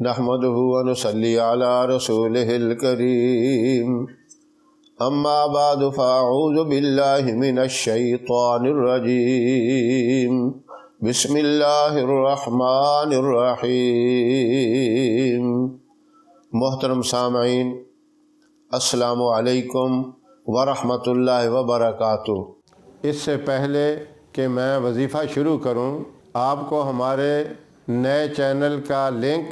نحمده ونصلي على رسوله الكريم اما بعد فاعوذ بالله من الشیطان الرجیم بسم اللہ الرحمن الرحیم۔ محترم سامعین، السلام علیکم ورحمۃ اللہ وبرکاتہ۔ اس سے پہلے کہ میں وظیفہ شروع کروں، آپ کو ہمارے نئے چینل کا لنک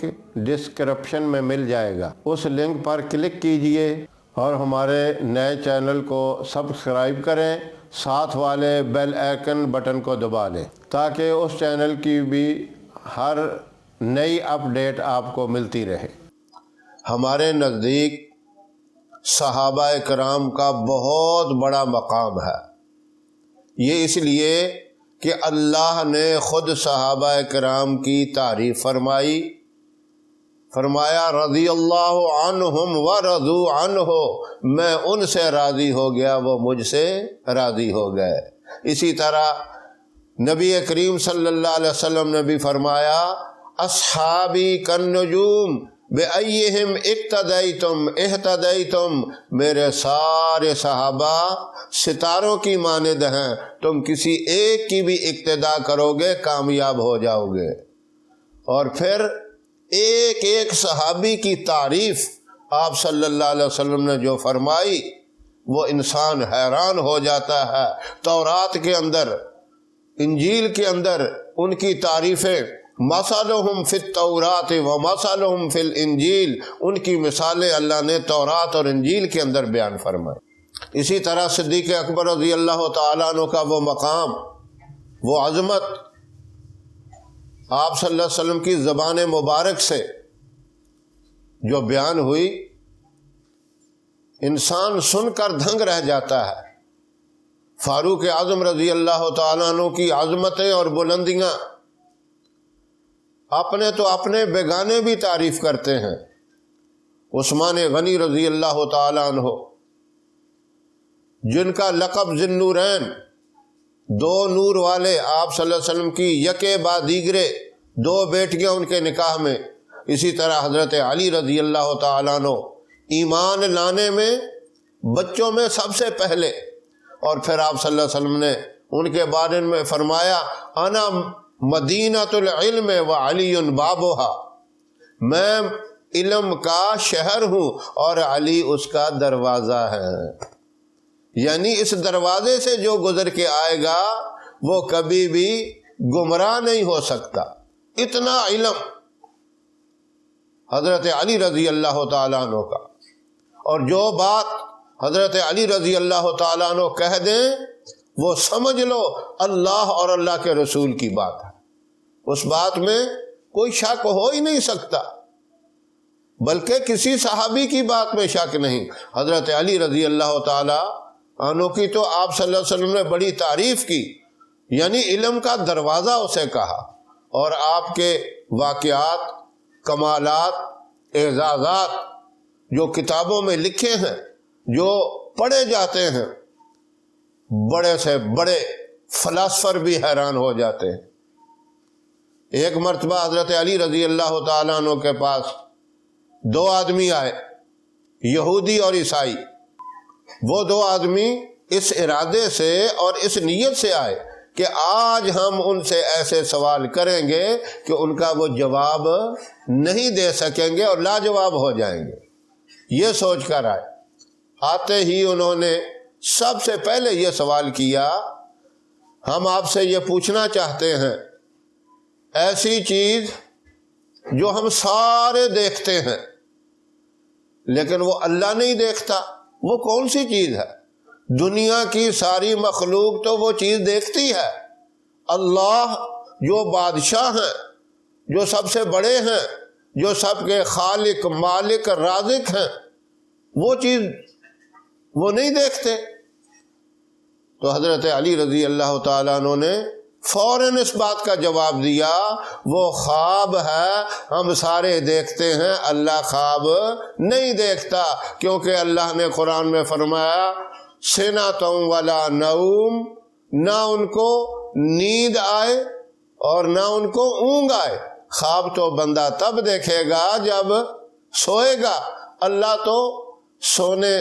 ڈسکرپشن میں مل جائے گا، اس لنک پر کلک کیجئے اور ہمارے نئے چینل کو سبسکرائب کریں، ساتھ والے بیل آئیکن بٹن کو دبا لیں تاکہ اس چینل کی بھی ہر نئی اپڈیٹ آپ کو ملتی رہے۔ ہمارے نزدیک صحابہ کرام کا بہت بڑا مقام ہے، یہ اس لیے کہ اللہ نے خود صحابہ کرام کی تعریف فرمایا رضی اللہ عنہم ورضوا عنہ، میں ان سے راضی ہو گیا، وہ مجھ سے راضی ہو گئے۔ اسی طرح نبی کریم صلی اللہ علیہ وسلم نے بھی فرمایا اصحابی کالنجوم بأیہم اقتدیتم اہتدیتم، میرے سارے صحابہ ستاروں کی مانند ہیں، تم کسی ایک کی بھی اقتدا کرو گے کامیاب ہو جاؤ گے۔ اور پھر ایک ایک صحابی کی تعریف آپ صلی اللہ علیہ وسلم نے جو فرمائی وہ انسان حیران ہو جاتا ہے۔ تورات کے اندر، انجیل کے اندر ان کی تعریفیں، مثلہم فی التورات و مثلہم فی الانجیل، ان کی مثالیں اللہ نے تورات اور انجیل کے اندر بیان فرمائی۔ اسی طرح صدیق اکبر رضی اللہ تعالیٰ عنہ کا وہ مقام، وہ عظمت آپ صلی اللہ علیہ وسلم کی زبان مبارک سے جو بیان ہوئی، انسان سن کر دھنگ رہ جاتا ہے۔ فاروق اعظم رضی اللہ تعالیٰ عنہ کی عظمتیں اور بلندیاں اپنے تو اپنے بیگانے بھی تعریف کرتے ہیں۔ عثمان غنی رضی اللہ تعالیٰ عنہ، جن کا لقب ذی النورین، دو نور والے، آپ صلی اللہ علیہ وسلم کی یکے بعد دیگرے دو بیٹیاں ان کے نکاح میں۔ اسی طرح حضرت علی رضی اللہ تعالیٰ عنہ ایمان لانے میں بچوں میں سب سے پہلے، اور پھر آپ صلی اللہ علیہ وسلم نے ان کے بارے میں فرمایا انا مدینۃ العلم وعلی بابھا، میں علم کا شہر ہوں اور علی اس کا دروازہ ہے۔ یعنی اس دروازے سے جو گزر کے آئے گا وہ کبھی بھی گمراہ نہیں ہو سکتا۔ اتنا علم حضرت علی رضی اللہ تعالیٰ عنہ کا، اور جو بات حضرت علی رضی اللہ تعالیٰ عنہ کہہ دیں وہ سمجھ لو اللہ اور اللہ کے رسول کی بات ہے، اس بات میں کوئی شک ہو ہی نہیں سکتا، بلکہ کسی صحابی کی بات میں شک نہیں۔ حضرت علی رضی اللہ تعالیٰ عنہ کی تو آپ صلی اللہ علیہ وسلم نے بڑی تعریف کی، یعنی علم کا دروازہ اسے کہا، اور آپ کے واقعات، کمالات، اعزازات جو کتابوں میں لکھے ہیں، جو پڑھے جاتے ہیں، بڑے سے بڑے فلاسفر بھی حیران ہو جاتے ہیں۔ ایک مرتبہ حضرت علی رضی اللہ تعالیٰ عنہ کے پاس دو آدمی آئے، یہودی اور عیسائی۔ وہ دو آدمی اس ارادے سے اور اس نیت سے آئے کہ آج ہم ان سے ایسے سوال کریں گے کہ ان کا وہ جواب نہیں دے سکیں گے اور لاجواب ہو جائیں گے، یہ سوچ کر آئے۔ آتے ہی انہوں نے سب سے پہلے یہ سوال کیا، ہم آپ سے یہ پوچھنا چاہتے ہیں، ایسی چیز جو ہم سارے دیکھتے ہیں لیکن وہ اللہ نہیں دیکھتا، وہ کون سی چیز ہے؟ دنیا کی ساری مخلوق تو وہ چیز دیکھتی ہے، اللہ جو بادشاہ ہیں، جو سب سے بڑے ہیں، جو سب کے خالق، مالک، رازق ہیں، وہ چیز وہ نہیں دیکھتے۔ تو حضرت علی رضی اللہ تعالیٰ عنہ نے فوراً اس بات کا جواب دیا، وہ خواب ہے، ہم سارے دیکھتے ہیں، اللہ خواب نہیں دیکھتا، کیونکہ اللہ نے قرآن میں فرمایا سِنَةٌ وَلَا نَوْمٌ، نہ ان کو نیند آئے اور نہ ان کو اونگ آئے، خواب تو بندہ تب دیکھے گا جب سوئے گا۔ اللہ تو سونے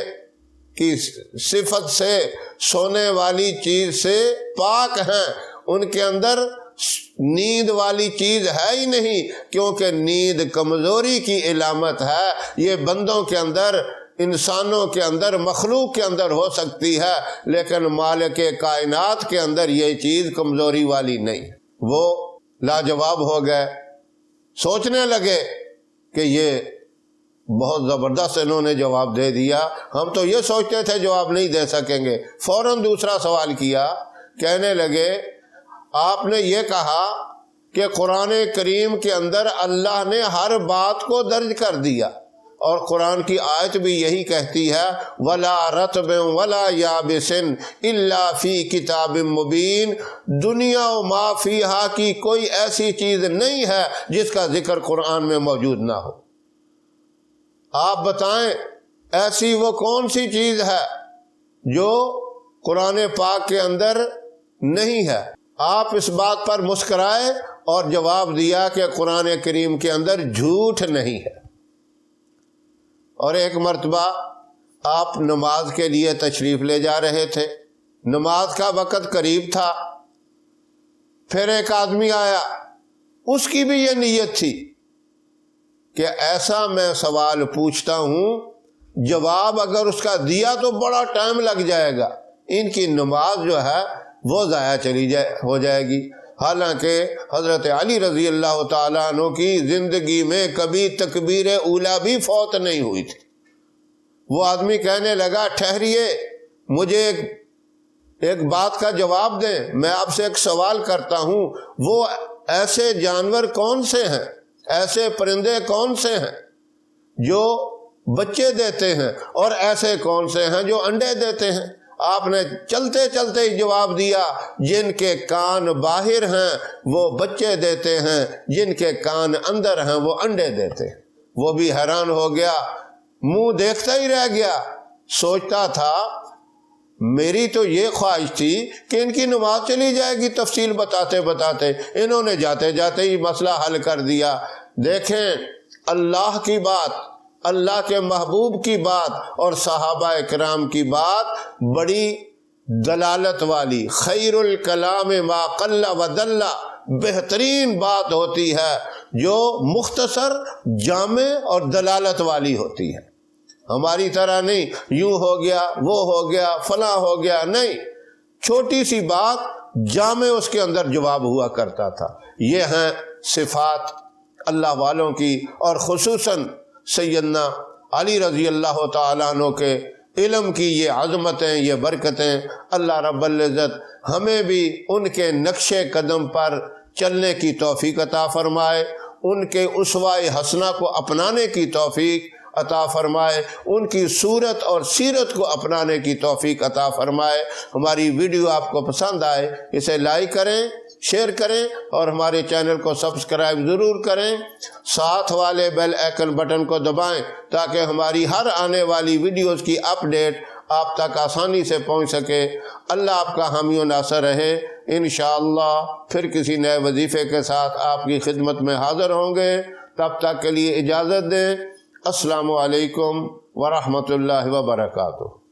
کی صفت سے، سونے والی چیز سے پاک ہیں، ان کے اندر نیند والی چیز ہے ہی نہیں، کیونکہ نیند کمزوری کی علامت ہے۔ یہ بندوں کے اندر، انسانوں کے اندر، مخلوق کے اندر ہو سکتی ہے، لیکن مالک کائنات کے اندر یہ چیز کمزوری والی نہیں۔ وہ لاجواب ہو گئے، سوچنے لگے کہ یہ بہت زبردست انہوں نے جواب دے دیا، ہم تو یہ سوچتے تھے جواب نہیں دے سکیں گے۔ فوراً دوسرا سوال کیا، کہنے لگے آپ نے یہ کہا کہ قرآن کریم کے اندر اللہ نے ہر بات کو درج کر دیا، اور قرآن کی آیت بھی یہی کہتی ہے وَلَا رَطْبٍ وَلَا يَابِسٍ إِلَّا فِي كِتَابٍ مُبِينٍ۔ دنیا و ما فیہا کی کوئی ایسی چیز نہیں ہے جس کا ذکر قرآن میں موجود نہ ہو۔ آپ بتائیں ایسی وہ کون سی چیز ہے جو قرآن پاک کے اندر نہیں ہے؟ آپ اس بات پر مسکرائے اور جواب دیا کہ قرآن کریم کے اندر جھوٹ نہیں ہے۔ اور ایک مرتبہ آپ نماز کے لیے تشریف لے جا رہے تھے، نماز کا وقت قریب تھا، پھر ایک آدمی آیا، اس کی بھی یہ نیت تھی کہ ایسا میں سوال پوچھتا ہوں، جواب اگر اس کا دیا تو بڑا ٹائم لگ جائے گا، ان کی نماز جو ہے وہ ضائع ہو جائے گی۔ حالانکہ حضرت علی رضی اللہ تعالیٰ عنہ کی زندگی میں کبھی تکبیر اولیٰ بھی فوت نہیں ہوئی تھی۔ وہ آدمی کہنے لگا ٹھہریے، مجھے ایک بات کا جواب دیں، میں آپ سے ایک سوال کرتا ہوں، وہ ایسے جانور کون سے ہیں، ایسے پرندے کون سے ہیں جو بچے دیتے ہیں، اور ایسے کون سے ہیں جو انڈے دیتے ہیں؟ آپ نے چلتے چلتے ہی جواب دیا جن کے کان باہر ہیں وہ بچے دیتے ہیں، جن کے کان اندر ہیں وہ انڈے دیتے ہیں۔ وہ بھی حیران ہو گیا، منہ دیکھتا ہی رہ گیا، سوچتا تھا میری تو یہ خواہش تھی کہ ان کی نماز چلی جائے گی تفصیل بتاتے بتاتے، انہوں نے جاتے جاتے ہی مسئلہ حل کر دیا۔ دیکھیں اللہ کی بات، اللہ کے محبوب کی بات اور صحابہ کرام کی بات بڑی دلالت والی، خیر الکلام ما قل و دل، بہترین بات ہوتی ہے جو مختصر، جامع اور دلالت والی ہوتی ہے۔ ہماری طرح نہیں یوں ہو گیا، وہ ہو گیا، فلاں ہو گیا، نہیں، چھوٹی سی بات جامع اس کے اندر جواب ہوا کرتا تھا۔ یہ ہیں صفات اللہ والوں کی، اور خصوصاً سیدنا علی رضی اللہ تعالیٰ عنہ کے علم کی یہ عظمتیں، یہ برکتیں۔ اللہ رب العزت ہمیں بھی ان کے نقش قدم پر چلنے کی توفیق عطا فرمائے، ان کے اسوہ حسنہ کو اپنانے کی توفیق عطا فرمائے، ان کی صورت اور سیرت کو اپنانے کی توفیق عطا فرمائے۔ ہماری ویڈیو آپ کو پسند آئے اسے لائک کریں، شیئر کریں، اور ہمارے چینل کو سبسکرائب ضرور کریں، ساتھ والے بیل آئیکن بٹن کو دبائیں تاکہ ہماری ہر آنے والی ویڈیوز کی اپڈیٹ آپ تک آسانی سے پہنچ سکے۔ اللہ آپ کا حامی و ناصر رہے۔ انشاءاللہ پھر کسی نئے وظیفے کے ساتھ آپ کی خدمت میں حاضر ہوں گے، تب تک کے لیے اجازت دیں۔ السلام علیکم ورحمۃ اللہ وبرکاتہ۔